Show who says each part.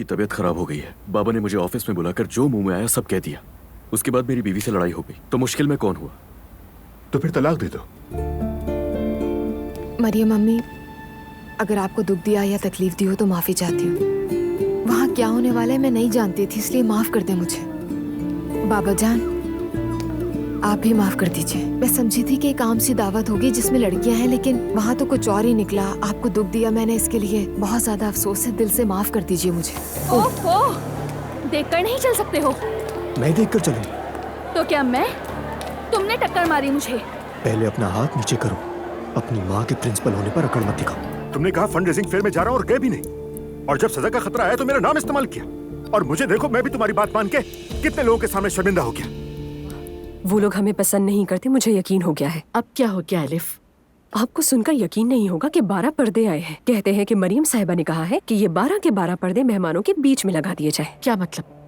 Speaker 1: की तबीयत खराब हो गई है। बाबा ने मुझे ऑफिस में बुलाकर जो मुंह में आया सब कह दिया। उसके बाद मेरी बीवी से लड़ाई हो गई, तो मुश्किल में कौन हुआ?
Speaker 2: तो फिर तलाक दे दो।
Speaker 3: मरियम अम्मी, अगर आपको दुख दिया या तकलीफ दी हो तो माफी चाहती हूँ। वहाँ क्या होने वाला है मैं नहीं जानती थी, इसलिए माफ कर दे मुझे। बाबा जान, आप भी माफ कर दीजिए। मैं समझी थी कि एक आम सी दावत होगी जिसमें लड़कियां हैं, लेकिन वहाँ तो कुछ और ही निकला। आपको दुख दिया मैंने, इसके लिए बहुत ज्यादा अफसोस है। दिल से माफ कर दीजिए मुझे।
Speaker 4: ओहो, देखकर नहीं चल सकते हो?
Speaker 5: मैं देखकर चलूं?
Speaker 4: तो क्या मैं? तुमने टक्कर मारी मुझे।
Speaker 5: पहले अपना हाथ नीचे करो। अपनी माँ के प्रिंसिपल होने पर अकड़ मत दिखाओ।
Speaker 2: तुमने कहा फंड रेजिंग फेयर में जा रहा हूँ और गए भी नहीं, और जब सजा का खतरा आया तो मेरा नाम इस्तेमाल किया। और मुझे देखो, मैं भी तुम्हारी बात मान के कितने लोगों के सामने शर्मिंदा हो गया।
Speaker 6: वो लोग हमें पसंद नहीं करते, मुझे यकीन हो गया है।
Speaker 7: अब क्या हो गया अलिफ?
Speaker 6: आपको सुनकर यकीन नहीं होगा कि 12 पर्दे आए हैं। कहते हैं कि मरियम साहिबा ने कहा है कि ये 12 के 12 पर्दे मेहमानों के बीच में लगा दिए जाए।
Speaker 7: क्या मतलब?